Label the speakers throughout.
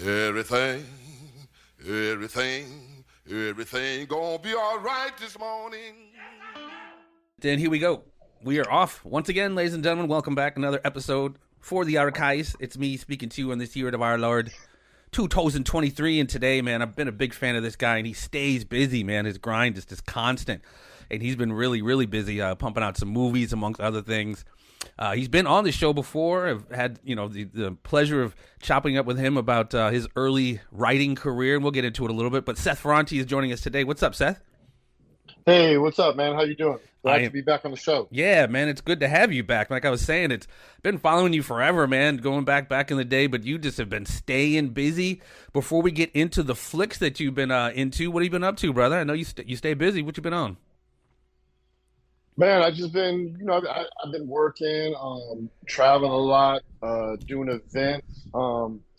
Speaker 1: Everything, everything gonna be all right this morning.
Speaker 2: Then here we go. We are off once again, ladies and gentlemen. Welcome back. Another episode for the archives. It's me speaking to you on this year of our Lord 2023. And today, man, I've been a big fan of this guy, and he stays busy, man. His grind is just constant. And he's been really, really busy pumping out some movies, amongst other things. He's been on the show before. I've had, the pleasure of chopping up with him about his early writing career, and we'll get into it a little bit. But Seth Ferranti is joining us today. What's up, Seth?
Speaker 3: Hey, what's up, man? How you doing? Glad to be back on the show.
Speaker 2: Yeah, man, it's good to have you back. Like I was saying, it's been following you forever, man, going back in the day, but you just have been staying busy. Before we get into the flicks that you've been into, what have you been up to, brother? I know you stay busy. What you been on?
Speaker 3: Man, I've just been, I've been working, traveling a lot, doing events,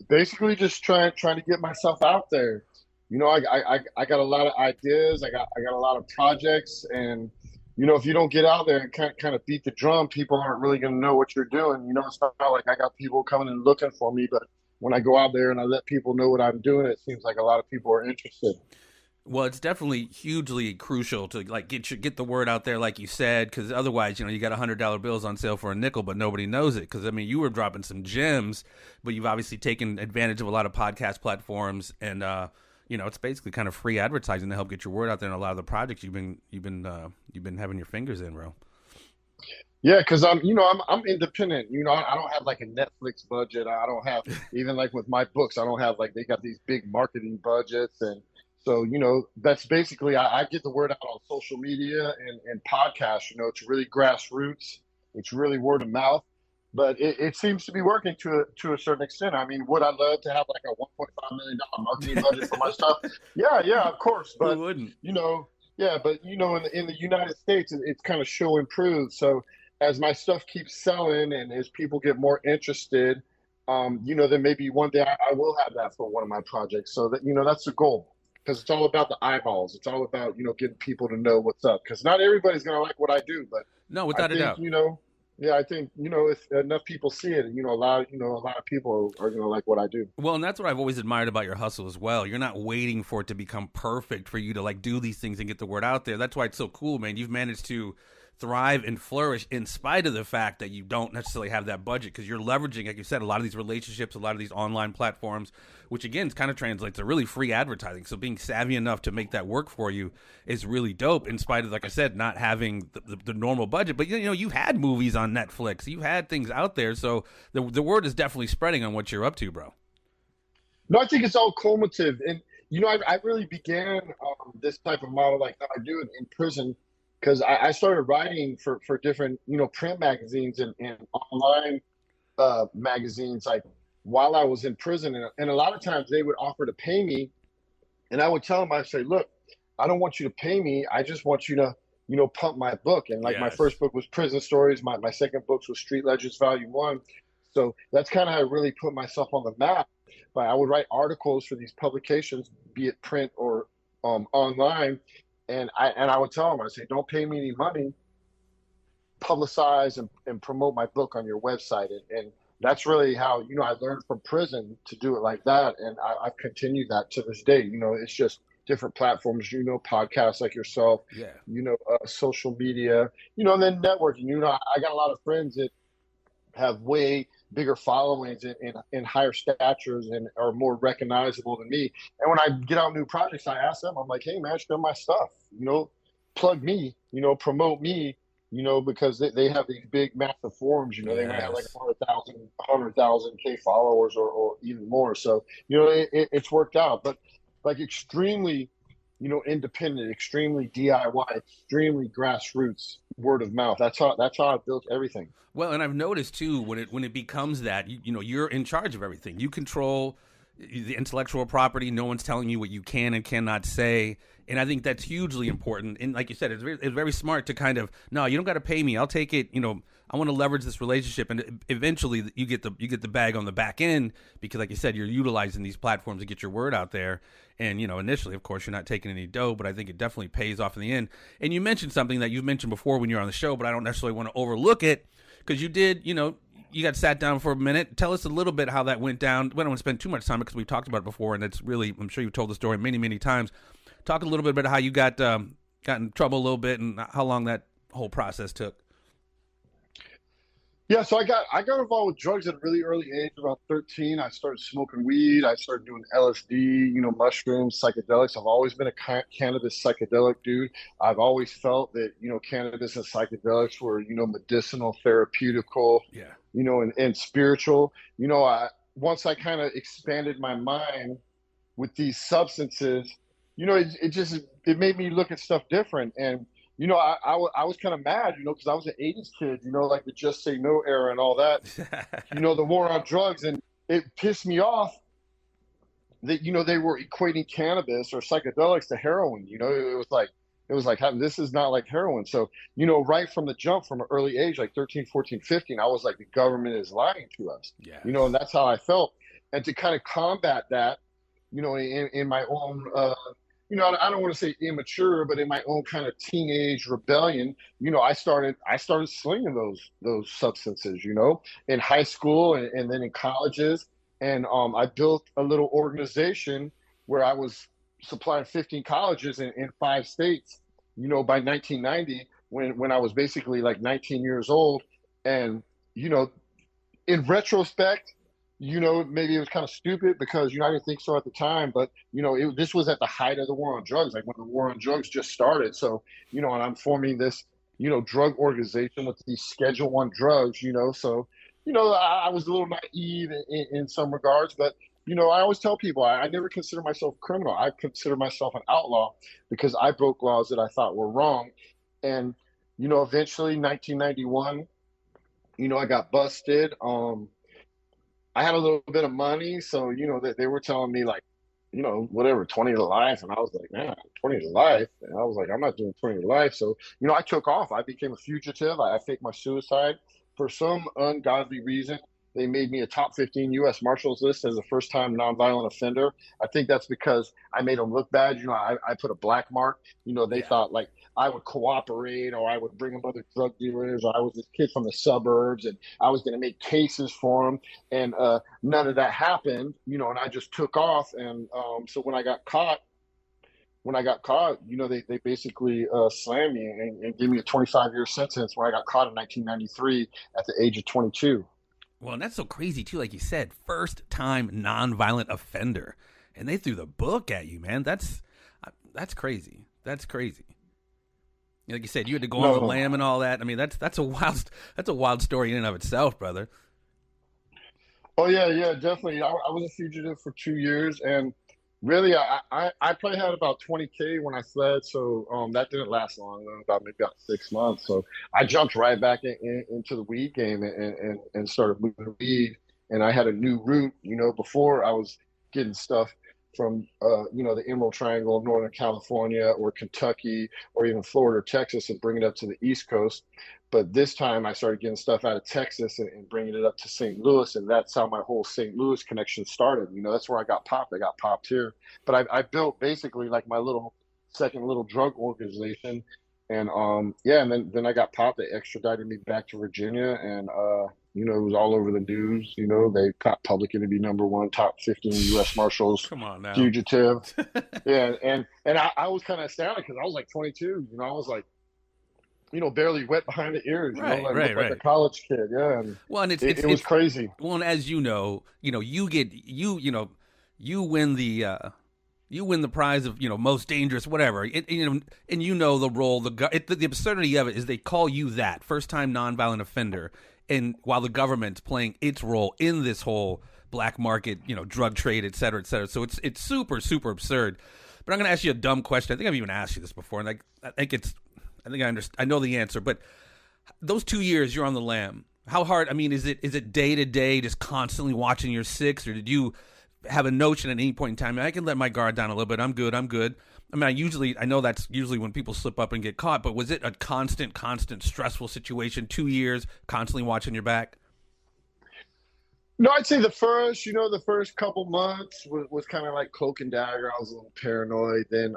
Speaker 3: basically just trying to get myself out there. I got a lot of ideas. I got a lot of projects, and if you don't get out there and kind of beat the drum, people aren't really going to know what you're doing. It's not like I got people coming and looking for me, but when I go out there and I let people know what I'm doing, it seems like a lot of people are interested.
Speaker 2: Well, it's definitely hugely crucial to get the word out there, like you said, because otherwise, you got $100 bills on sale for a nickel, but nobody knows it. Because you were dropping some gems, but you've obviously taken advantage of a lot of podcast platforms, and it's basically kind of free advertising to help get your word out there in a lot of the projects you've been having your fingers in, bro.
Speaker 3: Yeah, because I'm independent. I don't have like a Netflix budget. I don't have even like with my books. I don't have like they got these big marketing budgets and. So, that's basically, I get the word out on social media and podcasts. It's really grassroots. It's really word of mouth. But it seems to be working to a certain extent. Would I love to have like a $1.5 million marketing budget for my stuff? Yeah, of course. But,
Speaker 2: who wouldn't?
Speaker 3: in the United States, it's kind of show and prove. So as my stuff keeps selling and as people get more interested, then maybe one day I will have that for one of my projects. So that, that's the goal. Because it's all about the eyeballs. It's all about, getting people to know what's up. Because not everybody's going to like what I do. But
Speaker 2: no, without a doubt.
Speaker 3: I think, if enough people see it, a lot of people are going to like what I do.
Speaker 2: Well, and that's what I've always admired about your hustle as well. You're not waiting for it to become perfect for you to do these things and get the word out there. That's why it's so cool, man. You've managed to thrive and flourish in spite of the fact that you don't necessarily have that budget, because you're leveraging, like you said, a lot of these relationships, a lot of these online platforms, which again kind of translates to really free advertising. So being savvy enough to make that work for you is really dope, in spite of, like I said, not having the normal budget. But you had movies on Netflix, you had things out there, so the word is definitely spreading on what you're up to, bro.
Speaker 3: No, I think it's all cumulative, and I really began this type of model like that I do it in prison. Because I started writing for different, print magazines and online magazines, like while I was in prison. And a lot of times they would offer to pay me. And I would tell them, I'd say, look, I don't want you to pay me. I just want you to, pump my book. And my first book was Prison Stories. My second book was Street Legends Volume 1. So that's kind of how I really put myself on the map. But I would write articles for these publications, be it print or online. And I would tell them, I say, don't pay me any money, publicize and promote my book on your website. And that's really how, I learned from prison to do it like that. And I've continued that to this day. It's just different platforms, podcasts like yourself, social media, and then networking. I got a lot of friends that have way bigger followings and higher statures and are more recognizable than me. And when I get out new projects, I ask them, I'm like, hey man, share my stuff, plug me, promote me, because they have these big massive forums, they might have like 100,000 K followers or even more. So, it's worked out, but like extremely, independent, extremely DIY, extremely grassroots, word of mouth. That's how I built everything.
Speaker 2: Well, and I've noticed too, when it becomes that, you're in charge of everything. You control the intellectual property. No one's telling you what you can and cannot say. And I think that's hugely important. And like you said, it's very smart to kind of, no, you don't got to pay me. I'll take it. I want to leverage this relationship, and eventually you get the bag on the back end, because like you said, you're utilizing these platforms to get your word out there. And initially, of course, you're not taking any dough, but I think it definitely pays off in the end. And you mentioned something that you've mentioned before when you're on the show, but I don't necessarily want to overlook it, because you did, you got sat down for a minute. Tell us a little bit how that went down. We don't want to spend too much time because we've talked about it before, and it's really, I'm sure you've told the story many, many times. Talk a little bit about how you got in trouble a little bit and how long that whole process took.
Speaker 3: Yeah, so I got involved with drugs at a really early age, about 13. I started smoking weed. I started doing LSD, mushrooms, psychedelics. I've always been a cannabis psychedelic dude. I've always felt that, cannabis and psychedelics were, medicinal, therapeutical,
Speaker 2: Yeah.
Speaker 3: And spiritual. Once I kind of expanded my mind with these substances, it made me look at stuff different. And I was kind of mad, because I was an 80s kid, like the Just Say No era and all that, the war on drugs. And it pissed me off that, they were equating cannabis or psychedelics to heroin. It was like, this is not like heroin. So, right from the jump, from an early age, like 13, 14, 15, I was like, the government is lying to us,
Speaker 2: Yeah.
Speaker 3: And that's how I felt. And to kind of combat that, in my own, I don't want to say immature, but in my own kind of teenage rebellion, I started slinging those substances, in high school and then in colleges. And I built a little organization where I was supplying 15 colleges in 5 states, by 1990, when I was basically like 19 years old. And, in retrospect, maybe it was kind of stupid because, I didn't think so at the time, but, this was at the height of the war on drugs, like when the war on drugs just started. So, and I'm forming this, drug organization with these Schedule I drugs, so, I was a little naive in some regards, but, I always tell people I never consider myself a criminal. I consider myself an outlaw because I broke laws that I thought were wrong. And, eventually 1991, I got busted. I had a little bit of money, so they were telling me like, whatever, 20 to life, and I was like, man, 20 to life, and I was like, I'm not doing 20 to life. So I took off. I became a fugitive. I faked my suicide for some ungodly reason. They made me a top 15 U.S. Marshals list as a first-time nonviolent offender. I think that's because I made them look bad. I put a black mark. They thought like I would cooperate or I would bring them other drug dealers or I was this kid from the suburbs and I was going to make cases for them. And none of that happened, and I just took off. And so when I got caught, they basically slammed me and gave me a 25-year sentence where I got caught in 1993 at the age of 22.
Speaker 2: Well, and that's so crazy, too. Like you said, first-time nonviolent offender. And they threw the book at you, man. That's crazy. That's crazy. Like you said, you had to go on the lam and all that. I mean, that's a wild story in and of itself, brother.
Speaker 3: Oh, yeah, definitely. I was a fugitive for 2 years. And really, I probably had about 20K when I fled. So that didn't last long, maybe about 6 months. So I jumped right back into the weed game and started moving weed. And I had a new route. Before I was getting stuff from, the Emerald Triangle of Northern California or Kentucky or even Florida or Texas and bring it up to the East Coast. But this time I started getting stuff out of Texas and bringing it up to St. Louis. And that's how my whole St. Louis connection started. That's where I got popped. I got popped here. But I built basically like my second little drug organization. And and then I got popped. They extradited me back to Virginia. And, it was all over the news. They got Public Enemy #1, top 15 U.S. Marshals.
Speaker 2: Come on now.
Speaker 3: Fugitive. Yeah. And I was kind of astounded because I was like 22. I was like, barely wet behind the ears,
Speaker 2: right.
Speaker 3: Like a college kid, yeah. And
Speaker 2: well, and
Speaker 3: it was crazy.
Speaker 2: Well, and as you know, you win the prize of most dangerous, whatever. And the role, the absurdity of it is they call you that first-time nonviolent offender, and while the government's playing its role in this whole black market, drug trade, et cetera, et cetera. So it's super, super absurd. But I'm going to ask you a dumb question. I think I've even asked you this before, and I know the answer. But those 2 years you're on the lam, how hard? I mean, is it day to day, just constantly watching your six, or did you have a notion at any point in time, I can let my guard down a little bit. I'm good. I mean, I know that's usually when people slip up and get caught, but was it a constant stressful situation, 2 years, constantly watching your back?
Speaker 3: No, I'd say the first couple months was kind of like cloak and dagger. I was a little paranoid. Then,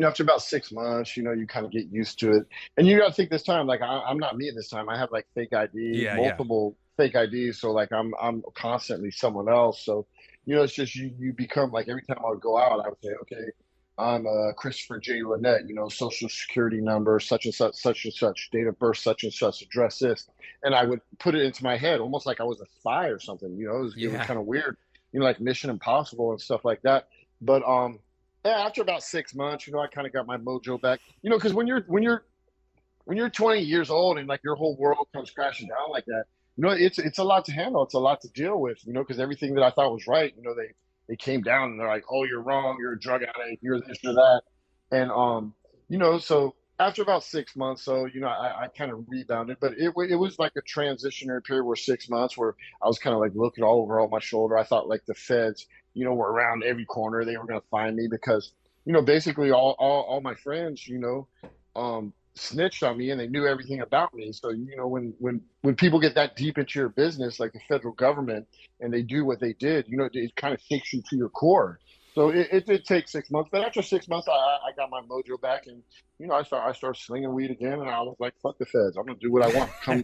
Speaker 3: after about 6 months, you kind of get used to it. And you got to think this time, like I'm not me this time. I have like fake ID,
Speaker 2: Yeah, yeah.
Speaker 3: multiple fake IDs. So like I'm constantly someone else. So, it's just you become like every time I would go out, I would say, okay, I'm Christopher J. Lynette, social security number, such and such, date of birth, such and such, address this. And I would put it into my head almost like I was a spy or something, it was
Speaker 2: Yeah.
Speaker 3: kind of weird, like Mission Impossible and stuff like that. But yeah, after about 6 months, I kind of got my mojo back. Because when you're 20 years old and like your whole world comes crashing down like that, it's a lot to handle. It's a lot to deal with. Because everything that I thought was right, they came down and they're like, "Oh, you're wrong. You're a drug addict. You're this or that." And so after about 6 months, so I kind of rebounded, but it was like a transitionary period where 6 months where I was kind of like looking all over my shoulder. I thought like the feds, were around every corner. They were going to find me because basically all my friends, snitched on me and they knew everything about me. So when people get that deep into your business, like the federal government, and they do what they did, it kind of shakes you to your core. So it did take 6 months, but after 6 months, I got my mojo back, and I started slinging weed again, and I was like, fuck the feds, I'm gonna do what I want. Come,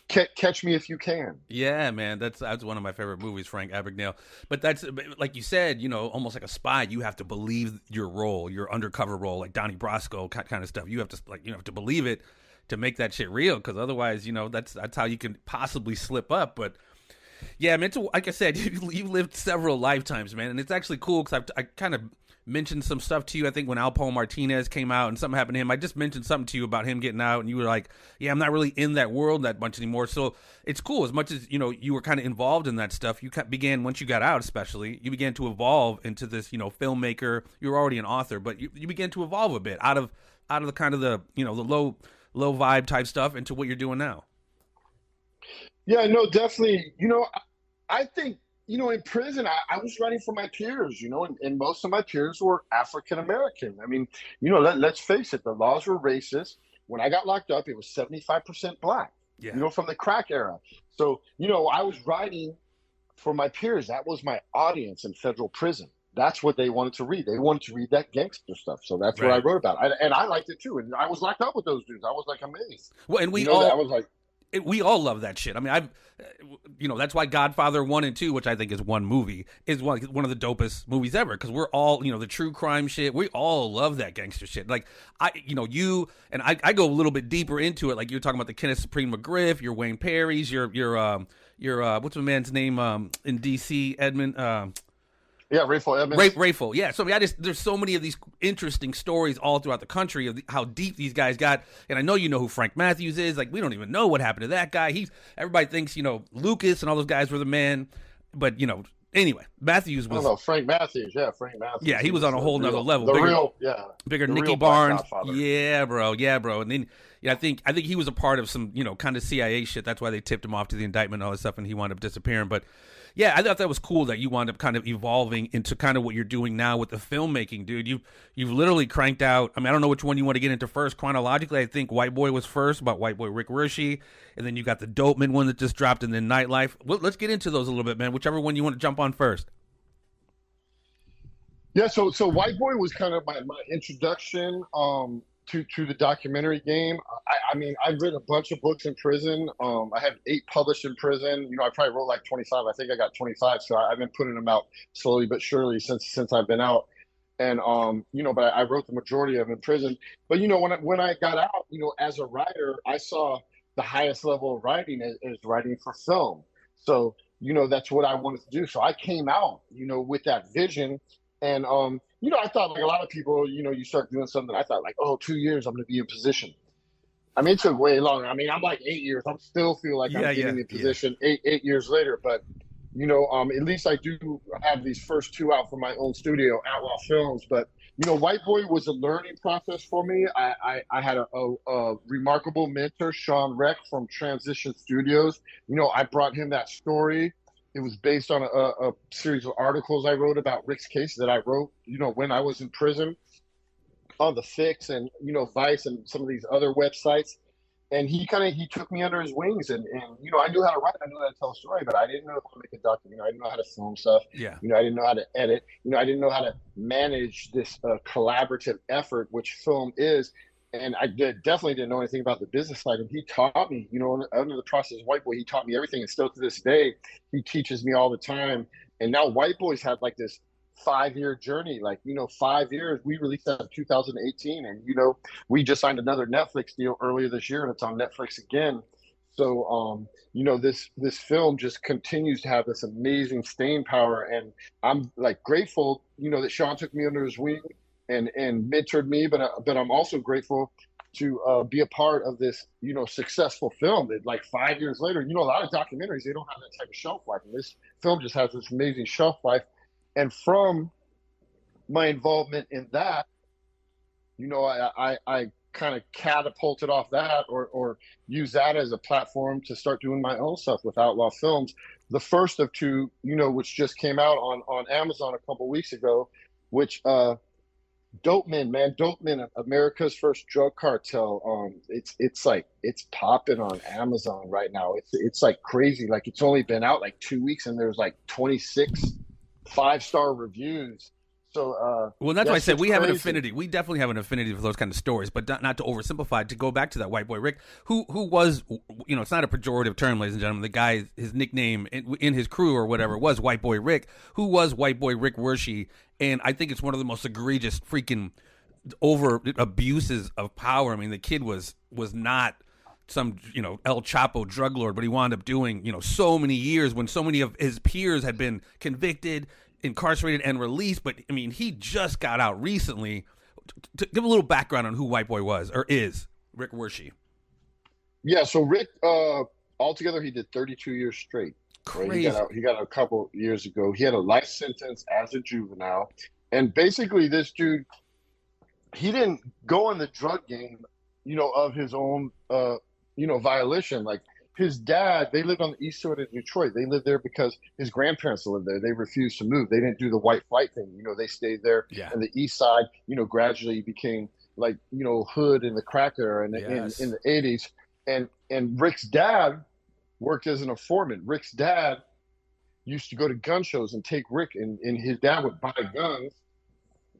Speaker 3: catch me if you can.
Speaker 2: Yeah, man, that's one of my favorite movies, Frank Abagnale. But that's like you said, almost like a spy. You have to believe your role, your undercover role, like Donnie Brasco kind of stuff. You have to believe it to make that shit real, because otherwise, that's how you can possibly slip up. But yeah, man, like I said, you've lived several lifetimes, man, and it's actually cool because I kind of mentioned some stuff to you. I think when Alpo Martinez came out and something happened to him, I just mentioned something to you about him getting out, and you were like, "Yeah, I'm not really in that world that much anymore." So it's cool. As much as you were kind of involved in that stuff, you began once you got out, especially you began to evolve into this, filmmaker. You were already an author, but you began to evolve a bit out of the kind of the the low vibe type stuff into what you're doing now.
Speaker 3: Yeah, no, definitely. I think, in prison, I was writing for my peers, and most of my peers were African American. I mean, let's face it, the laws were racist. When I got locked up, it was 75% black,
Speaker 2: Yeah.
Speaker 3: from the crack era. So, I was writing for my peers. That was my audience in federal prison. That's what they wanted to read. They wanted to read that gangster stuff. So that's what I wrote about. And I liked it too. And I was locked up with those dudes. I was like amazed.
Speaker 2: Well, and we all love that shit. I mean, that's why Godfather 1 and 2, which I think is one movie, is one of the dopest movies ever, because we're all, the true crime shit. We all love that gangster shit. Like, you and I go a little bit deeper into it. Like you're talking about the Kenneth Supreme McGriff, your Wayne Perry's, your what's my man's name in DC, Edmund.
Speaker 3: Yeah, Rayful Edmonds.
Speaker 2: Rayful, yeah. So I mean, there's so many of these interesting stories all throughout the country of how deep these guys got. And I know you know who Frank Matthews is. Like, we don't even know what happened to that guy. Everybody thinks Lucas and all those guys were the man, but anyway, Matthews was.
Speaker 3: Oh, Frank Matthews, yeah, Frank Matthews.
Speaker 2: Yeah, he was on a whole nother level. Bigger
Speaker 3: the
Speaker 2: Nicky Barnes. Yeah, bro. And then I think he was a part of some kind of CIA shit. That's why they tipped him off to the indictment and all this stuff, and he wound up disappearing. But yeah, I thought that was cool that you wound up kind of evolving into kind of what you're doing now with the filmmaking, dude. You've literally cranked out. I mean, I don't know which one you want to get into first chronologically. I think White Boy was first, about White Boy Rick Rishi, and then you got the Dopeman one that just dropped, and then Nightlife. Well, let's get into those a little bit, man. Whichever one you want to jump on first.
Speaker 3: Yeah, so White Boy was kind of my introduction to the documentary game. I mean, I've written a bunch of books in prison. I have 8 published in prison. I probably wrote like 25. I think I got 25. So I've been putting them out slowly but surely since I've been out. And but I wrote the majority of them in prison. But when I got out, as a writer, I saw the highest level of writing is writing for film. So that's what I wanted to do. So I came out, with that vision. And, I thought like a lot of people, you start doing something. I thought like, oh, 2 years, I'm going to be in position. I mean, it took way longer. I mean, I'm like 8 years. I still feel like I'm getting in position 8 years later. But, at least I do have these first 2 out from my own studio, Outlaw Films. But, White Boy was a learning process for me. I had a remarkable mentor, Sean Reck from Transition Studios. I brought him that story. It was based on a series of articles I wrote about Rick's case that I wrote, when I was in prison on The Fix and, Vice and some of these other websites. and he took me under his wings, and I knew how to write, I knew how to tell a story, but I didn't know how to make a documentary. I didn't know how to film stuff.
Speaker 2: Yeah.
Speaker 3: I didn't know how to edit. I didn't know how to manage this collaborative effort, which film is. And definitely didn't know anything about the business side. And he taught me, under the process of White Boy, he taught me everything. And still to this day, he teaches me all the time. And now White Boy's had like this 5-year journey, 5 years. We released that in 2018, and we just signed another Netflix deal earlier this year, and it's on Netflix again. So this film just continues to have this amazing staying power, and I'm like grateful that Sean took me under his wing and mentored me, but I'm also grateful to be a part of this successful film that, like, 5 years later, a lot of documentaries, they don't have that type of shelf life, and this film just has this amazing shelf life. And from my involvement in that, I kind of catapulted off that, or use that as a platform to start doing my own stuff with Outlaw Films. The first of two, which just came out on Amazon a couple weeks ago, which Dope Men, America's First Drug Cartel. It's popping on Amazon right now. It's like crazy. Like, it's only been out like 2 weeks, and there's like 26 5-star reviews. So
Speaker 2: well, that's why I said we have an affinity. We definitely have an affinity for those kind of stories, but not to oversimplify. To go back to that White Boy Rick, who was, it's not a pejorative term, ladies and gentlemen. The guy, his nickname in his crew or whatever was White Boy Rick. Who was White Boy Rick Wershey? And I think it's one of the most egregious freaking over abuses of power. I mean, the kid was not some El Chapo drug lord, but he wound up doing so many years when so many of his peers had been convicted, incarcerated, and released. But I mean, he just got out recently. To give a little background on who White Boy was or is, Rick Wershey.
Speaker 3: Yeah, so Rick, altogether he did 32 years straight.
Speaker 2: Crazy.
Speaker 3: Right? He got a couple years ago. He had a life sentence as a juvenile, and basically this dude, he didn't go in the drug game, of his own, violation. Like, his dad, they lived on the east side of Detroit. They lived there because his grandparents lived there. They refused to move. They didn't do the white flight thing. They stayed there.
Speaker 2: Yeah.
Speaker 3: And the east side, gradually became like, hood in the crack era in the 80s. And Rick's dad worked as an informant. Rick's dad used to go to gun shows and take Rick, and his dad would buy guns,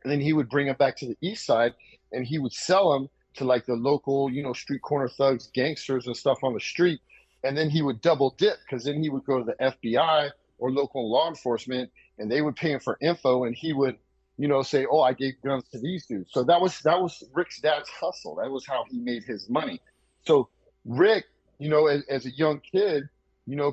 Speaker 3: and then he would bring them back to the east side, and he would sell them to like the local, street corner thugs, gangsters and stuff on the street. And then he would double dip, because then he would go to the FBI or local law enforcement, and they would pay him for info, and he would, say, "Oh, I gave guns to these dudes." So that was Rick's dad's hustle. That was how he made his money. So Rick, as a young kid,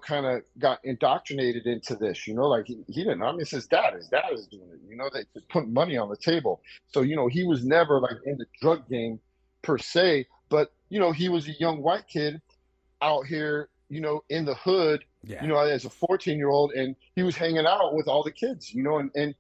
Speaker 3: kind of got indoctrinated into this, like he didn't. I mean, it's his dad. His dad is doing it, they just put money on the table. So, he was never like in the drug game per se, but, he was a young white kid out here, in the hood, as a 14-year-old, and he was hanging out with all the kids, and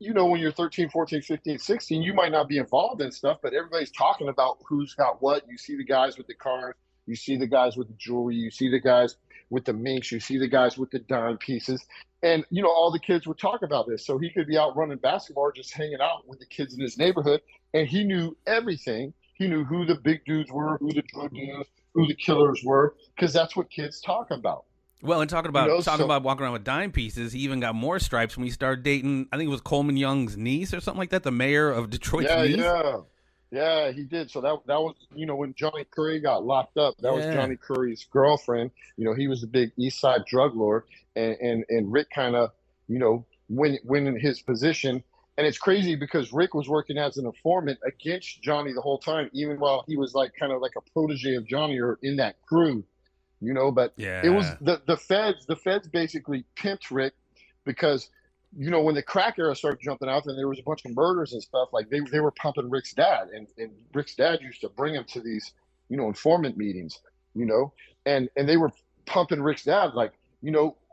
Speaker 3: when you're 13, 14, 15, 16, you might not be involved in stuff, but everybody's talking about who's got what. You see the guys with the cars, you see the guys with the jewelry, you see the guys with the minks, you see the guys with the dime pieces, and all the kids would talk about this. So he could be out running basketball or just hanging out with the kids in his neighborhood, and he knew everything. He knew who the big dudes were, who the drug dealers, who the killers were, because that's what kids talk about.
Speaker 2: Well, and talking about walking around with dime pieces, he even got more stripes when he started dating, I think it was Coleman Young's niece or something like that, the mayor of Detroit's niece.
Speaker 3: Yeah, he did. So that was, when Johnny Curry got locked up, that was Johnny Curry's girlfriend. He was a big East Side drug lord, and Rick kind of, went in his position. And it's crazy because Rick was working as an informant against Johnny the whole time, even while he was like kind of like a protege of Johnny or in that crew, but it was the feds basically pimped Rick, because, when the crack era started jumping out and there was a bunch of murders and stuff, like they were pumping Rick's dad, and Rick's dad used to bring him to these, informant meetings, and they were pumping Rick's dad, like,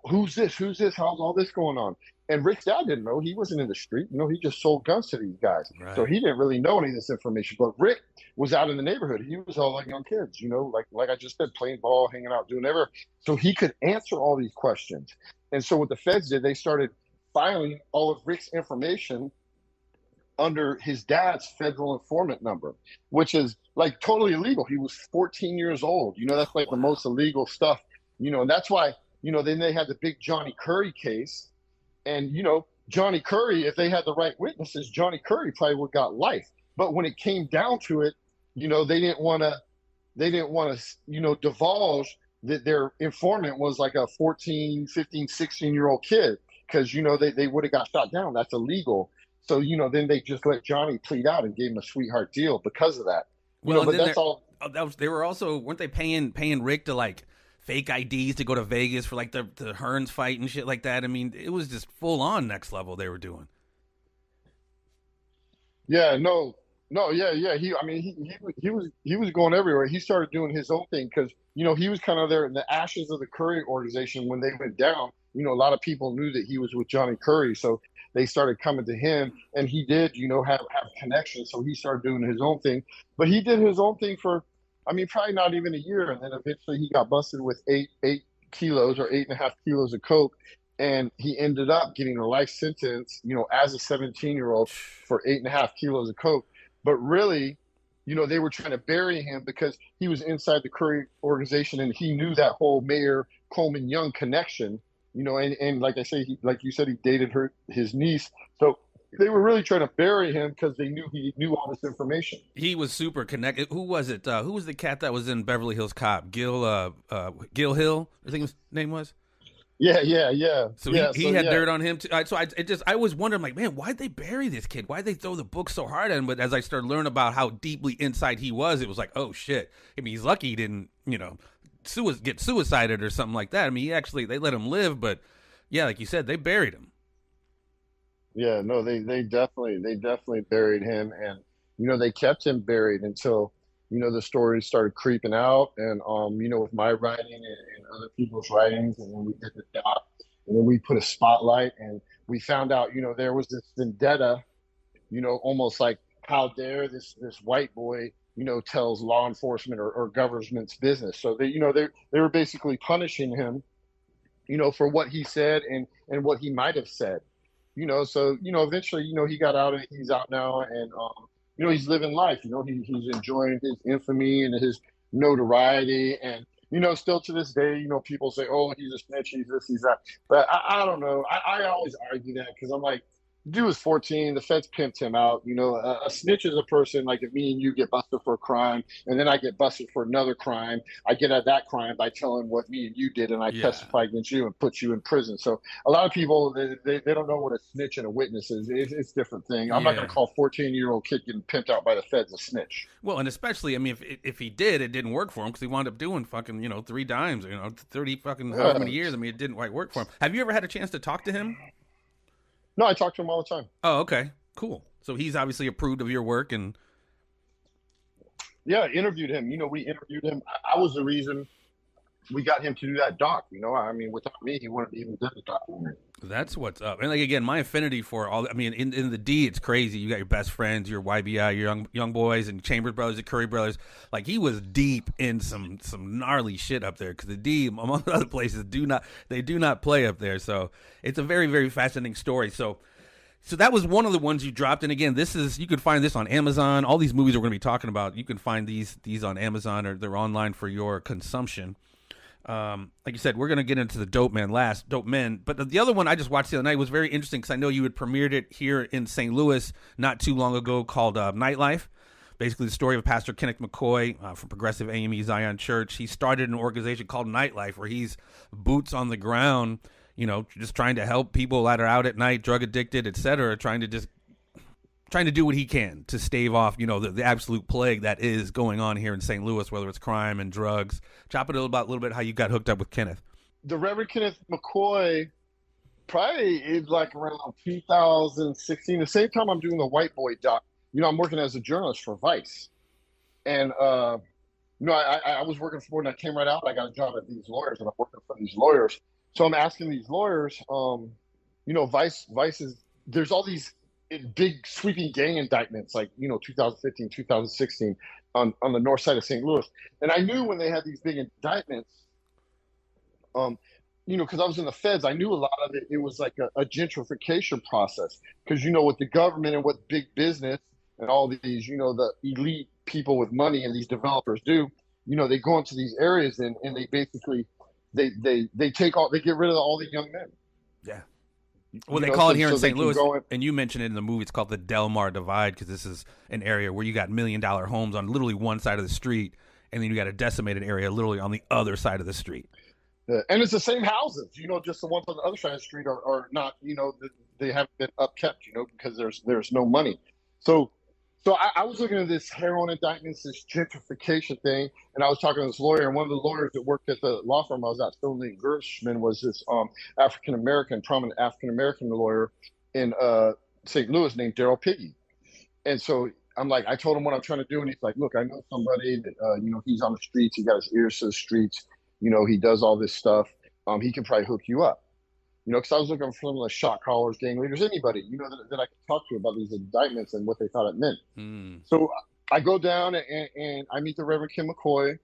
Speaker 3: who's this? How's all this going on? And Rick's dad didn't know. He wasn't in the street. He just sold guns to these guys. Right. So he didn't really know any of this information. But Rick was out in the neighborhood. He was all like young kids, like I just said, playing ball, hanging out, doing whatever. So he could answer all these questions. And so what the feds did, they started filing all of Rick's information under his dad's federal informant number, which is like totally illegal. He was 14 years old. That's like the most illegal stuff, and that's why, then they had the big Johnny Curry case. And, Johnny Curry, if they had the right witnesses, Johnny Curry probably would have got life. But when it came down to it, they didn't want to, divulge that their informant was like a 14, 15, 16-year-old kid, because, they would have got shot down. That's illegal. So, then they just let Johnny plead out and gave him a sweetheart deal because of that. But that's all.
Speaker 2: They were also, weren't they paying Rick to like fake IDs to go to Vegas for like the Hearns fight and shit like that? I mean, it was just full on next level they were doing.
Speaker 3: Yeah, yeah. He was going everywhere. He started doing his own thing because, he was kind of there in the ashes of the Curry organization when they went down. A lot of people knew that he was with Johnny Curry, so they started coming to him, and he did, have connections. So he started doing his own thing, but he did his own thing for, probably not even a year. And then eventually he got busted with 8 kilos or 8.5 kilos of coke. And he ended up getting a life sentence, as a 17-year-old for 8.5 kilos of coke. But really, they were trying to bury him because he was inside the Curry organization, and he knew that whole Mayor Coleman Young connection, and like I say, like you said, he dated his niece. So they were really trying to bury him because they knew he knew all this information.
Speaker 2: He was super connected. Who was it? Who was the cat that was in Beverly Hills Cop? Gil Hill, I think his name was.
Speaker 3: Yeah.
Speaker 2: So he had dirt on him too. I was wondering, like, man, why'd they bury this kid? Why'd they throw the book so hard at him? But as I started learning about how deeply inside he was, it was like, oh shit. I mean, he's lucky he didn't, get suicided or something like that. I mean, they let him live, but yeah, like you said, they buried him.
Speaker 3: Yeah, no, they definitely buried him, and they kept him buried until the stories started creeping out, and with my writing and other people's writings, and then we did the doc, and then we put a spotlight, and we found out there was this vendetta, almost like how dare this white boy tells law enforcement or government's business. So they were basically punishing him for what he said and what he might have said. So eventually he got out, and he's out now, and he's living life. He's enjoying his infamy and his notoriety, and still to this day, people say, oh, he's a snitch, he's this, he's that. But I don't know. I always argue that because I'm like, dude was 14. The feds pimped him out. A snitch is a person like if me and you get busted for a crime, and then I get busted for another crime. I get at that crime by telling what me and you did, and I testify against you and put you in prison. So a lot of people they don't know what a snitch and a witness is. It's a different thing. I'm not going to call 14-year-old kid getting pimped out by the feds a snitch.
Speaker 2: Well, and especially, I mean, if he did, it didn't work for him because he wound up doing fucking 3 dimes, 30 fucking however many years. I mean, it didn't quite work for him. Have you ever had a chance to talk to him?
Speaker 3: No, I talk to him all the time.
Speaker 2: Oh, okay. Cool. So he's obviously approved of your work, and
Speaker 3: yeah, I interviewed him. We interviewed him. I was the reason we got him to do that doc. Without me, he wouldn't have even done the documentary.
Speaker 2: That's what's up. And like again, my affinity for all. I mean, in the D, it's crazy. You got your best friends, your YBI, your young boys, and Chambers brothers, the Curry brothers. Like he was deep in some gnarly shit up there because the D, among other places, do not play up there. So it's a very, very fascinating story. So that was one of the ones you dropped. And again, you can find this on Amazon. All these movies we're going to be talking about, you can find these on Amazon, or they're online for your consumption. Like you said, we're going to get into the Dope Men. But the other one I just watched the other night was very interesting because I know you had premiered it here in St. Louis not too long ago, called Nightlife. Basically the story of Pastor Kenneth McCoy from Progressive AME Zion Church. He started an organization called Nightlife where he's boots on the ground, just trying to help people that are out at night, drug addicted, etc., trying to do what he can to stave off, the absolute plague that is going on here in St. Louis, whether it's crime and drugs. Chop it a little bit how you got hooked up with Kenneth.
Speaker 3: The Reverend Kenneth McCoy, probably is like around 2016, the same time I'm doing the White Boy doc. I'm working as a journalist for Vice. And, I was working for, when I came right out, I got a job at these lawyers, and I'm working for these lawyers. So I'm asking these lawyers, Vice is, there's all these big sweeping gang indictments, like 2015, 2016 on the north side of St. Louis. And I knew when they had these big indictments, because I was in the feds, I knew a lot of it. It was like a gentrification process because, with the government and what big business and all these, the elite people with money and these developers do, they go into these areas and they basically, they get rid of all the young men.
Speaker 2: Yeah. Well, they call it here in St. Louis, and you mentioned it in the movie, it's called the Del Mar Divide, because this is an area where you got $1 million homes on literally one side of the street, and then you got a decimated area literally on the other side of the street.
Speaker 3: And it's the same houses, just the ones on the other side of the street are not, they haven't been upkept, because there's no money. So I was looking at this heroin indictments, this gentrification thing, and I was talking to this lawyer, and one of the lawyers that worked at the law firm I was at, Sterling Gershman, was this prominent African-American lawyer in St. Louis named Daryl Piggy. And so I told him what I'm trying to do, and he's like, look, I know somebody that, he's on the streets, he got his ears to the streets, he does all this stuff. He can probably hook you up. Because I was looking for some of the shot callers, gang leaders, anybody, that I could talk to about these indictments and what they thought it meant. So I go down and I meet the Reverend Kim McCoy,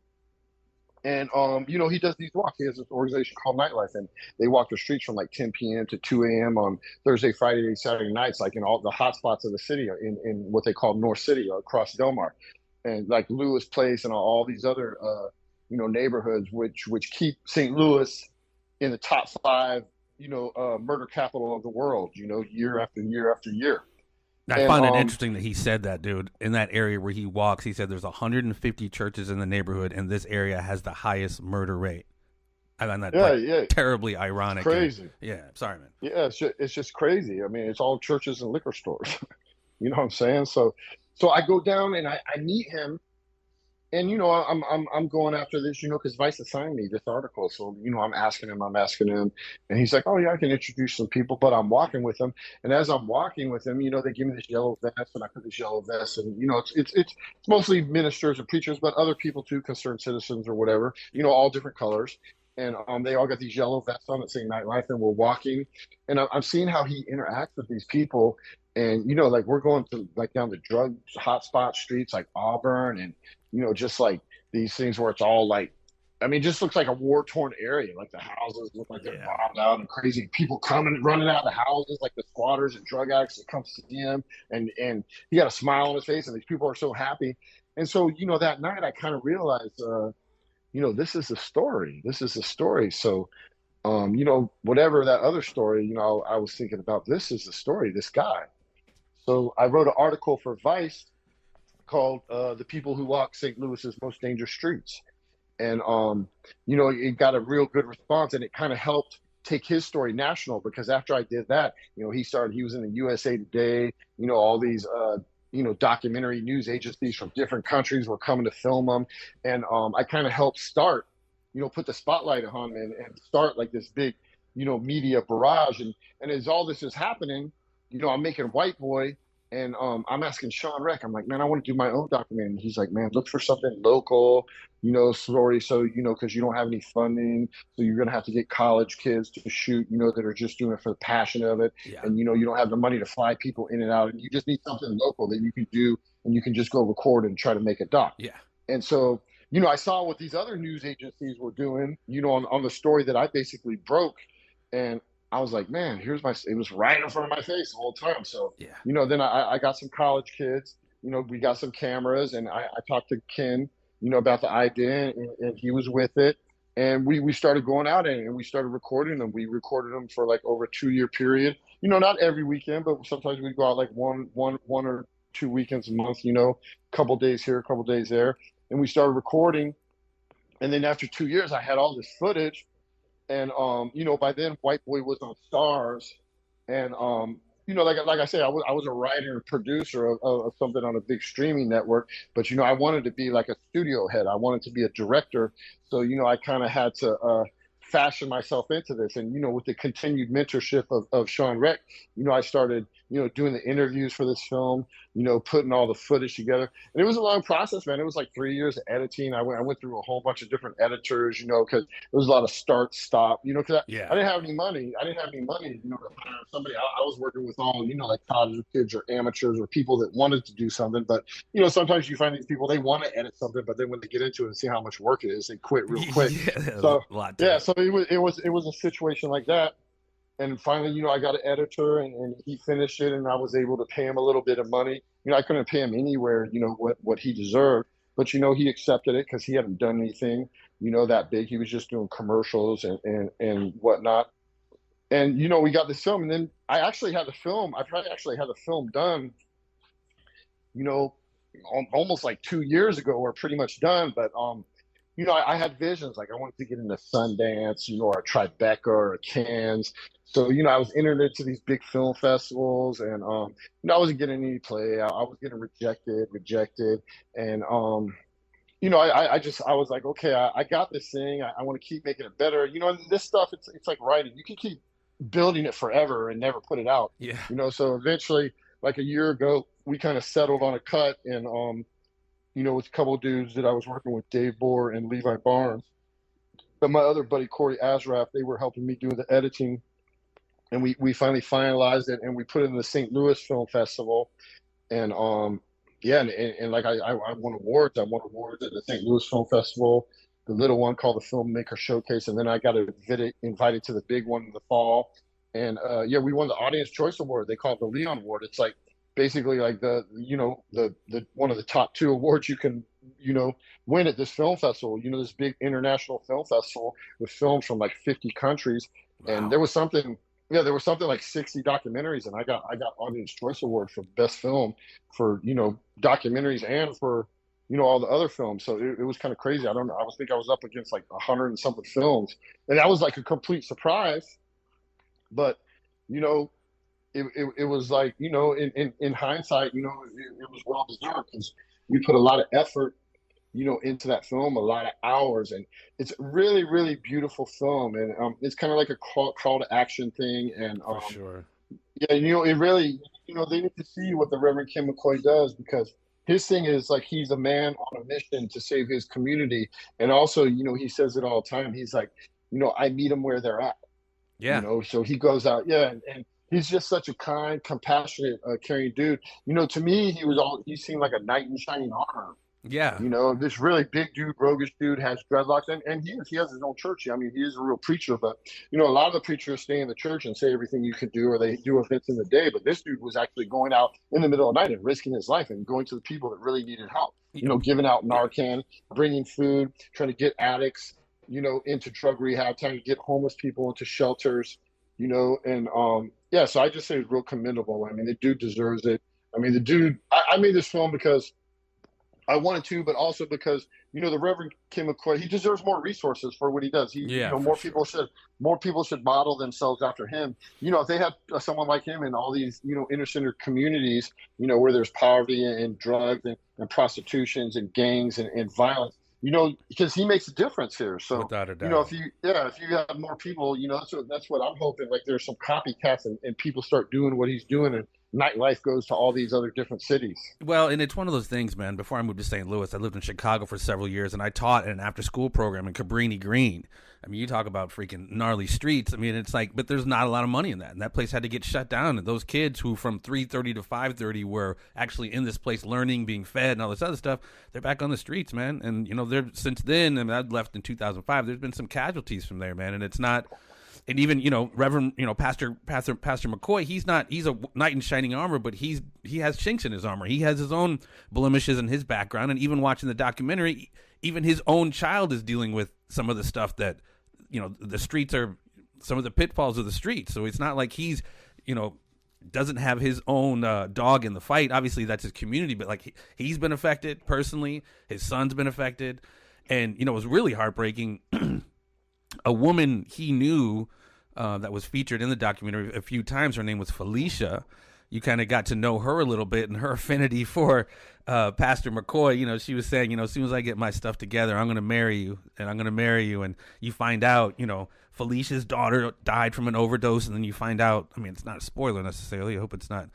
Speaker 3: and he does these walks. He has this organization called Nightlife, and they walk the streets from like 10 p.m. to 2 a.m. on Thursday, Friday, Saturday nights, like in all the hot spots of the city, in what they call North City across Del Mar, and like Lewis Place and all these other neighborhoods, which keep St. Louis in the top 5 murder capital of the world, year after year after year.
Speaker 2: I find it interesting that he said that, dude. In that area where he walks, he said there's 150 churches in the neighborhood, and this area has the highest murder rate. I find that terribly ironic.
Speaker 3: It's crazy.
Speaker 2: Sorry, man.
Speaker 3: Yeah, it's just crazy. I mean, it's all churches and liquor stores. You know what I'm saying? So I go down and I meet him. And I'm going after this, because Vice assigned me this article. So I'm asking him, and he's like, "Oh yeah, I can introduce some people." But I'm walking with him, and as I'm walking with him, they give me this yellow vest, and I put this yellow vest, and it's mostly ministers and preachers, but other people too, concerned citizens or whatever, all different colors, and they all got these yellow vests on that say Nightlife, and we're walking, and I'm seeing how he interacts with these people. And, like we're going to like down the drug hotspot streets like Auburn and, just like these things where it's all like, I mean, just looks like a war-torn area. Like the houses look like they're bombed out and crazy. People coming, running out of the houses, like the squatters and drug addicts that come to see him. And he got a smile on his face and these people are so happy. And so, that night I kind of realized, this is the story. This is the story. So, whatever that other story, I was thinking about, this is the story, this guy. So I wrote an article for Vice called The People Who Walk St. Louis's Most Dangerous Streets. And, it got a real good response, and it kind of helped take his story national, because after I did that, he was in the USA Today, all these, documentary news agencies from different countries were coming to film him. And I kind of helped start, put the spotlight on him and start like this big, media barrage. And as all this is happening, I'm making White Boy, and I'm asking Sean Reck, I'm like, man, I want to do my own documentary. And he's like, man, look for something local, story. So, because you don't have any funding. So you're going to have to get college kids to shoot, that are just doing it for the passion of it. Yeah. And, you don't have the money to fly people in and out. And you just need something local that you can do, and you can just go record and try to make a doc.
Speaker 2: Yeah.
Speaker 3: And so, I saw what these other news agencies were doing, on the story that I basically broke. And I was like, man, it was right in front of my face the whole time. So, then I got some college kids, we got some cameras, and I talked to Ken, about the idea, and he was with it. And we started going out and we started recording them. We recorded them for like over a 2-year period, not every weekend, but sometimes we'd go out like one or 2 weekends a month, a couple days here, a couple days there. And we started recording. And then after 2 years, I had all this footage. And, by then White Boy was on Stars, and, like I said, I was a writer and producer of something on a big streaming network, but, I wanted to be like a studio head. I wanted to be a director. So, I kind of had to, fashion myself into this. And, with the continued mentorship of Sean Reck, I started, doing the interviews for this film, putting all the footage together. And it was a long process, man. It was like 3 years of editing. I went through a whole bunch of different editors, because there was a lot of start, stop, because I didn't have any money. To hire somebody. I was working with all, like college kids or amateurs or people that wanted to do something. But, sometimes you find these people, they want to edit something, but then when they get into it and see how much work it is, they quit real quick.
Speaker 2: So
Speaker 3: it was a situation like that. And finally, I got an editor, and he finished it, and I was able to pay him a little bit of money. I couldn't pay him anywhere, what he deserved, but he accepted it because he hadn't done anything, that big. He was just doing commercials and whatnot. And we got this film, and then I actually had the film. I probably actually had the film done, almost like 2 years ago, or pretty much done. But I had visions like I wanted to get into Sundance, or a Tribeca or a Cannes. So, I was entered into these big film festivals, and I wasn't getting any play. I was getting rejected. And I was like, okay, I got this thing. I want to keep making it better. And this stuff, it's like writing. You can keep building it forever and never put it out.
Speaker 2: Yeah.
Speaker 3: So eventually, like a year ago, we kind of settled on a cut, and with a couple of dudes that I was working with, Dave Bohr and Levi Barnes. But my other buddy, Corey Azraf, they were helping me do the editing. And we finally finalized it, and we put it in the St. Louis Film Festival. And and like I won awards. I won awards at the St. Louis Film Festival, the little one called the Filmmaker Showcase. And then I got invited to the big one in the fall. And we won the Audience Choice Award. They call it the Leon Award. It's like basically like the one of the top 2 awards you can win at this film festival. This big international film festival with films from like 50 countries. Wow. And there was something like 60 documentaries, and I got Audience Choice Award for best film for documentaries and for all the other films. So it was kind of crazy. I think I was up against like 100 and something films, and that was like a complete surprise. But it was like, in hindsight, it was well deserved, because we put a lot of effort, into that film, a lot of hours, and it's really, really beautiful film. And it's kind of like a call to action thing. And
Speaker 2: for sure.
Speaker 3: Yeah, it really, they need to see what the Reverend Kim McCoy does, because his thing is like, he's a man on a mission to save his community. And also, he says it all the time. He's like, I meet them where they're at.
Speaker 2: Yeah.
Speaker 3: So he goes out. Yeah. And he's just such a kind, compassionate, caring dude. To me, he seemed like a knight in shining armor.
Speaker 2: Yeah.
Speaker 3: This really big dude, roguish dude, has dreadlocks, and he has his own church. I mean, he is a real preacher, but a lot of the preachers stay in the church and say everything you can do, or they do events in the day. But this dude was actually going out in the middle of the night and risking his life and going to the people that really needed help. Giving out Narcan, bringing food, trying to get addicts, into drug rehab, trying to get homeless people into shelters, and so I just say it's real commendable. I mean, the dude deserves it. I mean, I made this film because I wanted to, but also because, the Reverend Kim McCoy, he deserves more resources for what he does. More people should model themselves after him. If they had someone like him in all these, inner center communities, where there's poverty and drugs and prostitutions and gangs and violence, because he makes a difference here. So,
Speaker 2: without a doubt.
Speaker 3: if you have more people, that's what I'm hoping. Like, there's some copycats and people start doing what he's doing, and nightlife goes to all these other different cities.
Speaker 2: Well, and it's one of those things, man. Before I moved to St. Louis, I lived in Chicago for several years, and I taught in an after-school program in Cabrini Green. I mean, you talk about freaking gnarly streets. I mean, it's like, but there's not a lot of money in that, and that place had to get shut down. And those kids who from 3:30 to 5:30 were actually in this place learning, being fed, and all this other stuff, they're back on the streets, man. And they're since then. I mean, I left in 2005. There's been some casualties from there, man, and it's not. And even, Reverend, Pastor McCoy, he's a knight in shining armor, but he has chinks in his armor. He has his own blemishes in his background. And even watching the documentary, even his own child is dealing with some of the stuff that, the streets are, some of the pitfalls of the streets. So it's not like he's, doesn't have his own dog in the fight. Obviously, that's his community, but like he's been affected personally. His son's been affected. And, it was really heartbreaking. A woman he knew that was featured in the documentary a few times. Her name was Felicia. You kind of got to know her a little bit, and her affinity for Pastor McCoy. She was saying, as soon as I get my stuff together, I'm going to marry you, and I'm going to marry you. And you find out, Felicia's daughter died from an overdose, and then you find out, I mean, it's not a spoiler necessarily. I hope it's not.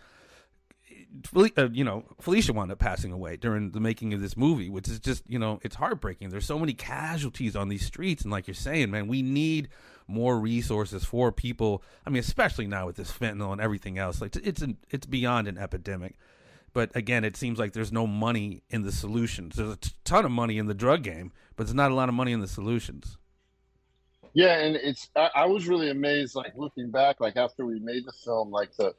Speaker 2: Felicia wound up passing away during the making of this movie, which is just, it's heartbreaking. There's so many casualties on these streets. And like you're saying, man, we need more resources for people. I mean, especially now with this fentanyl and everything else, like it's beyond an epidemic. But again, it seems like there's no money in the solutions. There's a ton of money in the drug game, but there's not a lot of money in the solutions.
Speaker 3: Yeah, and I was really amazed, like looking back, like after we made the film, like the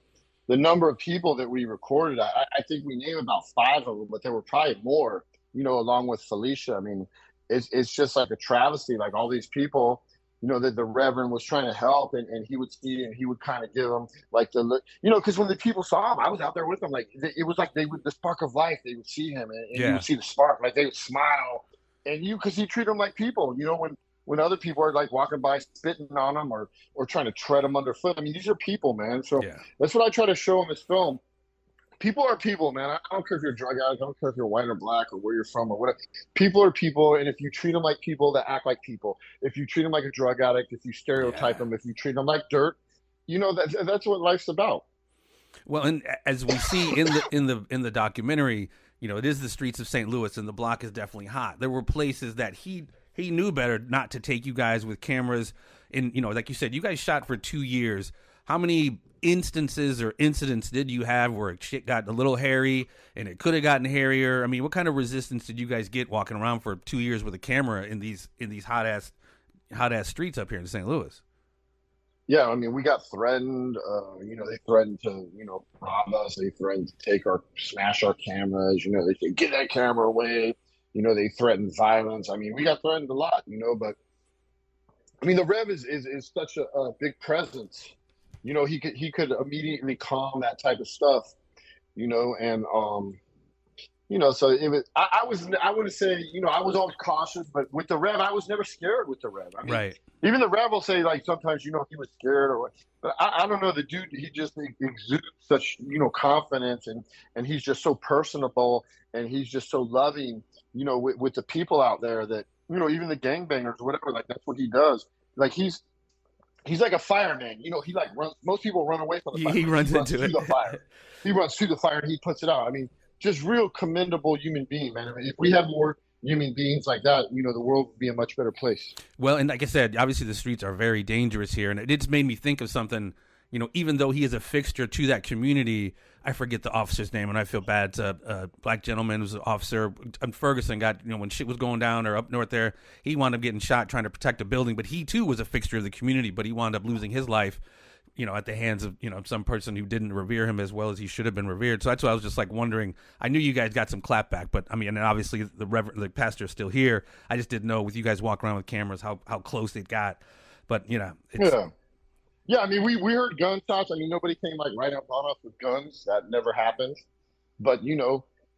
Speaker 3: number of people that we recorded. I think we named about five of them, but there were probably more, along with Felicia. I mean, it's just like a travesty, like all these people, that the Reverend was trying to help, and he would see and he would kind of give them like because when the people saw him, I was out there with them, like it was like the spark of life. They would see him, and you would see the spark, like they would smile, and because he treated them like people, when other people are like walking by spitting on them or trying to tread them underfoot. I mean, these are people, man. So that's what I try to show in this film. People are people, man. I don't care if you're a drug addict. I don't care if you're white or black or where you're from or whatever. People are people, and if you treat them like people, they act like people. If you treat them like a drug addict, if you stereotype them, if you treat them like dirt, that's what life's about.
Speaker 2: Well, and as we see in the documentary, it is the streets of St. Louis, and the block is definitely hot. There were places that he knew better not to take you guys with cameras. And, like you said, you guys shot for 2 years. How many instances or incidents did you have where shit got a little hairy and it could have gotten hairier? I mean, what kind of resistance did you guys get walking around for 2 years with a camera in these hot ass streets up here in St. Louis?
Speaker 3: Yeah, I mean, we got threatened. They threatened to, rob us. They threatened to smash our cameras. They said, get that camera away. They threatened violence. I mean, we got threatened a lot, but I mean, the Rev is such a big presence. He could immediately calm that type of stuff, and so it was, I wouldn't say, I was always cautious, but with the Rev, I was never scared with the Rev. I mean,
Speaker 2: right.
Speaker 3: Even the Rev will say, like, sometimes, he was scared or what, but I don't know. The dude, he just exudes such, confidence, and he's just so personable, and he's just so loving, with the people out there that, even the gangbangers or whatever, like, that's what he does. Like, he's like a fireman, he like runs, most people run away from the fire.
Speaker 2: He runs into
Speaker 3: the fire. He runs through the fire and he puts it out. I mean, just real commendable human being, man. I mean, if we had more human beings like that, the world would be a much better place.
Speaker 2: Well, and like I said, obviously the streets are very dangerous here, and it just made me think of something. Even though he is a fixture to that community, I forget the officer's name, and I feel bad. It's a black gentleman who was an officer. Ferguson got, when shit was going down or up north there, he wound up getting shot trying to protect a building, but he too was a fixture of the community, but he wound up losing his life, at the hands of, some person who didn't revere him as well as he should have been revered. So that's why I was just like wondering, I knew you guys got some clapback, but I mean, and obviously the pastor is still here. I just didn't know with you guys walking around with cameras, how close it got. But,
Speaker 3: Yeah, I mean, we heard gunshots. I mean, nobody came like right up on us with guns. That never happened. But,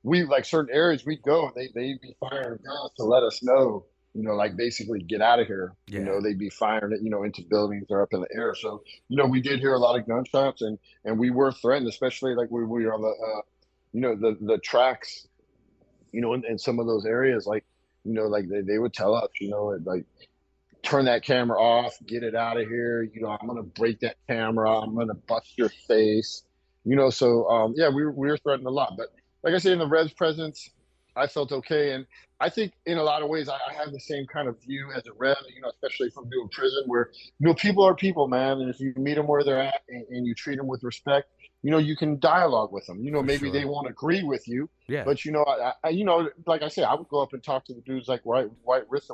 Speaker 3: we like certain areas we'd go and they'd be firing guns to let us know, like basically get out of here.
Speaker 2: Yeah.
Speaker 3: They'd be firing it, into buildings or up in the air. So, we did hear a lot of gunshots and we were threatened, especially like we were on the, the tracks, in some of those areas, like, like they would tell us, like, turn that camera off, get it out of here. I'm going to break that camera. I'm going to bust your face, so, we were threatened a lot, but like I say, in the Rev's presence, I felt okay. And I think in a lot of ways, I have the same kind of view as a Rev, especially from doing prison where, people are people, man. And if you meet them where they're at and you treat them with respect, you can dialogue with them, maybe they won't agree with you, but I like I say, I would go up and talk to the dudes like right with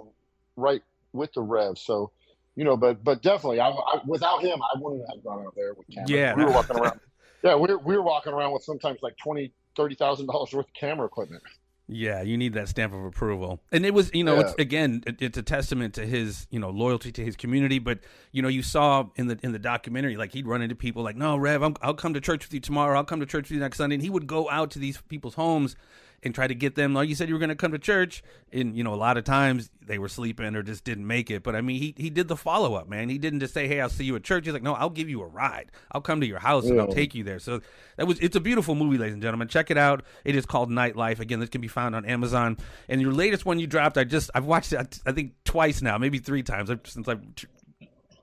Speaker 3: the Rev. So, but definitely, I without him, I wouldn't have gone out there with cameras.
Speaker 2: Yeah,
Speaker 3: we were walking around. Yeah, we were walking around with sometimes like $20,000-$30,000 worth of camera equipment.
Speaker 2: Yeah, you need that stamp of approval. And it was, it's a testament to his, loyalty to his community. But, you saw in the documentary, like he'd run into people like, no, Rev, I'll come to church with you tomorrow. I'll come to church with you next Sunday. And he would go out to these people's homes and try to get them, like you said, you were going to come to church. And, a lot of times they were sleeping or just didn't make it. But, I mean, he did the follow-up, man. He didn't just say, hey, I'll see you at church. He's like, no, I'll give you a ride. I'll come to your house and I'll take you there. So it's a beautiful movie, ladies and gentlemen. Check it out. It is called Nightlife. Again, this can be found on Amazon. And your latest one you dropped, I've watched it, I think, twice now, maybe 3 times since I've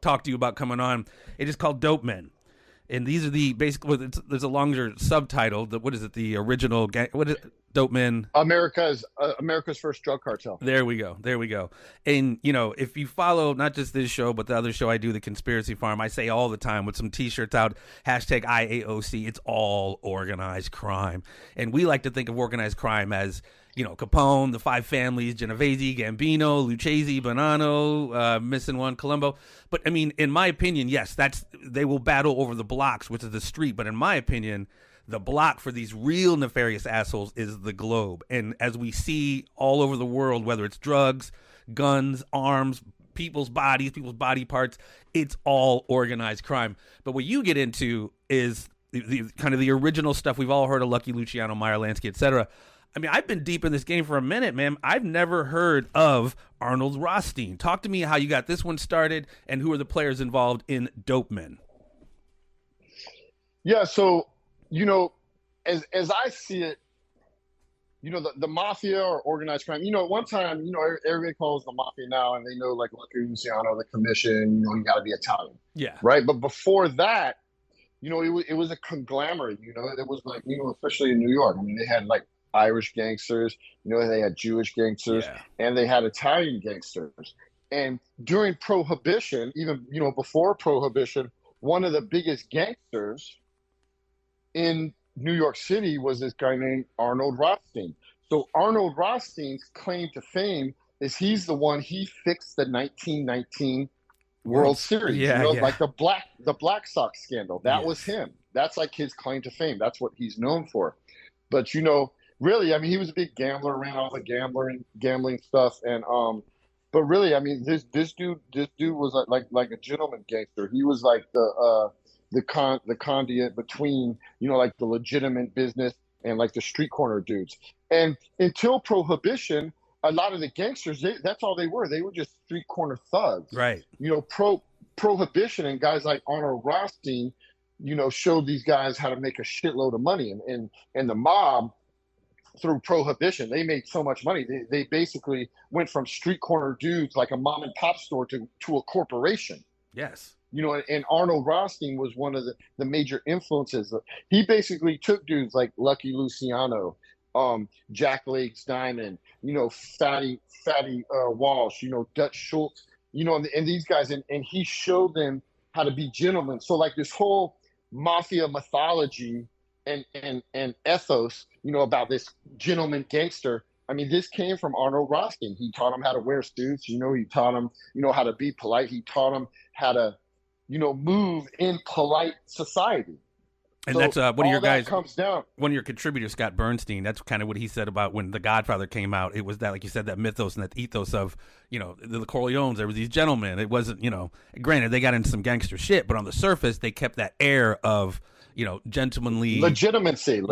Speaker 2: talked to you about coming on. It is called Dope Men. And these are there's a longer subtitle. What is it? The original what is it? Dope Men.
Speaker 3: America's first drug cartel.
Speaker 2: There we go. And, if you follow not just this show, but the other show I do, The Conspiracy Farm, I say all the time with some T-shirts out, #IAOC, it's all organized crime. And we like to think of organized crime as, Capone, the five families, Genovese, Gambino, Lucchese, Bonanno, missing one, Colombo. But I mean, in my opinion, yes, they will battle over the blocks, which is the street. But in my opinion, the block for these real nefarious assholes is the globe. And as we see all over the world, whether it's drugs, guns, arms, people's bodies, people's body parts, it's all organized crime. But what you get into is the kind of the original stuff. We've all heard of Lucky Luciano, Meyer Lansky, etc. I mean, I've been deep in this game for a minute, man. I've never heard of Arnold Rothstein. Talk to me how you got this one started and who are the players involved in Dope Men.
Speaker 3: Yeah, so, as I see it, the mafia or organized crime, one time, everybody calls the mafia now and they know like Lucky Luciano, the commission, you got to be Italian.
Speaker 2: Yeah.
Speaker 3: Right. But before that, it was a conglomerate, it was like, especially in New York. I mean, they had like Irish gangsters, they had Jewish gangsters, and they had Italian gangsters. And during Prohibition, even, before Prohibition, one of the biggest gangsters in New York City was this guy named Arnold Rothstein. So Arnold Rothstein's claim to fame is he fixed the 1919 World Series, like the Black Sox scandal. That was him. That's like his claim to fame. That's what he's known for. But, really, I mean, he was a big gambler, ran all the gambling stuff. And, but really, I mean, this dude was like a gentleman gangster. He was like the conduit between, like the legitimate business and like the street corner dudes. And until Prohibition, a lot of the gangsters, that's all they were. They were just street corner thugs. Right. Prohibition and guys like Arnold Rothstein, showed these guys how to make a shitload of money. And the mob, through Prohibition, they made so much money. They basically went from street corner dudes like a mom and pop store to a corporation. Yes. And Arnold Rothstein was one of the major influences. He basically took dudes like Lucky Luciano, Jack Legs Diamond, Fatty Walsh, Dutch Schultz, and these guys, and he showed them how to be gentlemen. So like this whole mafia mythology and ethos, about this gentleman gangster. I mean, this came from Arnold Rothstein. He taught him how to wear suits. He taught him, how to be polite. He taught him how to, move in polite society.
Speaker 2: And so that's one of your guys, one of your contributors, Scott Bernstein. That's kind of what he said about when The Godfather came out. It was that, like you said, that mythos and that ethos of, the Corleones. There were these gentlemen. It wasn't, granted, they got into some gangster shit, but on the surface, they kept that air of, gentlemanly
Speaker 3: legitimacy.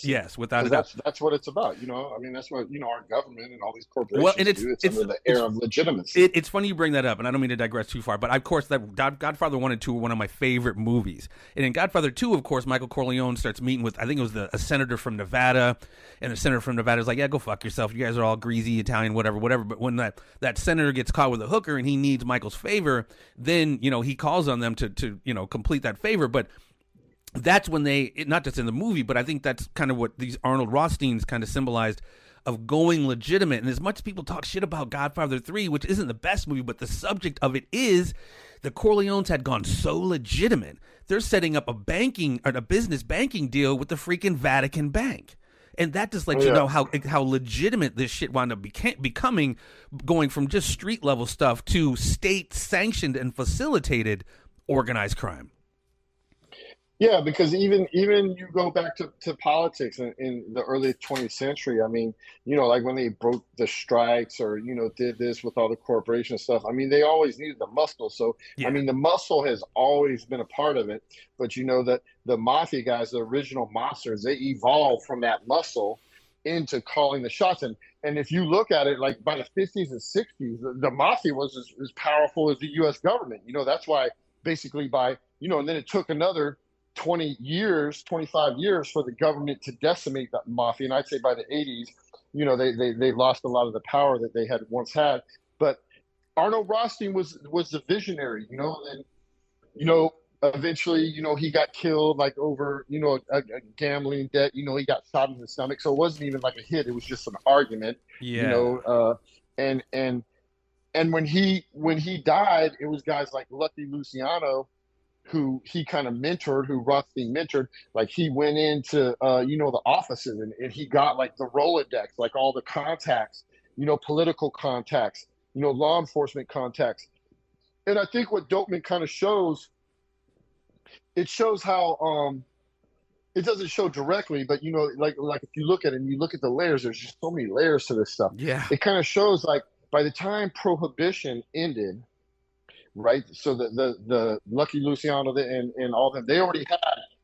Speaker 2: Yes, without a doubt.
Speaker 3: That's what it's about. I mean, that's what our government and all these corporations do. It's under the air of legitimacy.
Speaker 2: It's funny you bring that up, and I don't mean to digress too far, but of course, that Godfather 1 and 2 were one of my favorite movies. And in Godfather 2, of course, Michael Corleone starts meeting with, I think it was a senator from Nevada, and the senator from Nevada is like, "Yeah, go fuck yourself. You guys are all greasy Italian, whatever." But when that senator gets caught with a hooker and he needs Michael's favor, then he calls on them to complete that favor, but. That's when not just in the movie, but I think that's kind of what these Arnold Rothsteins kind of symbolized of going legitimate. And as much as people talk shit about Godfather 3, which isn't the best movie, but the subject of it is the Corleones had gone so legitimate. They're setting up a business banking deal with the freaking Vatican Bank. And that just lets you know how legitimate this shit wound up becoming, going from just street level stuff to state sanctioned and facilitated organized crime.
Speaker 3: Yeah, because even you go back to politics in the early 20th century. I mean, like when they broke the strikes or, did this with all the corporation stuff. I mean, they always needed the muscle. So, I mean, the muscle has always been a part of it. But, that the mafia guys, the original mobsters, they evolved from that muscle into calling the shots. And if you look at it, like by the 50s and 60s, the mafia was as powerful as the U.S. government. That's why basically and then it took another 25 years for the government to decimate that mafia. And I'd say by the 80s, they lost a lot of the power that they had once had. But Arnold Rothstein was the visionary, and, eventually, he got killed like over, a gambling debt, he got shot in the stomach. So it wasn't even like a hit. It was just an argument, and when he died, it was guys like Lucky Luciano who he kind of mentored, who Rothstein mentored, like he went into, the offices and he got like the Rolodex, like all the contacts, political contacts, law enforcement contacts. And I think what Dopeman kind of shows, it shows how, it doesn't show directly, but like if you look at it and you look at the layers, there's just so many layers to this stuff.
Speaker 2: Yeah.
Speaker 3: It kind of shows like by the time Prohibition ended, right? So the Lucky Luciano and all them, they already had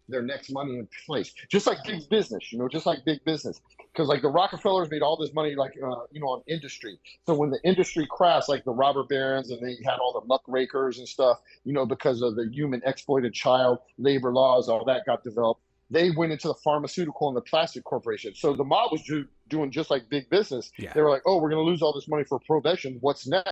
Speaker 3: their next money in place, just like big business, just like big business. Because like the Rockefellers made all this money, like on industry. So when the industry crashed, like the robber barons, and they had all the muckrakers and stuff, because of the human exploited child labor laws, all that got developed. They went into the pharmaceutical and the plastic corporation. So the mob was doing just like big business.
Speaker 2: Yeah.
Speaker 3: They were like, oh, we're going to lose all this money for prohibition. What's next?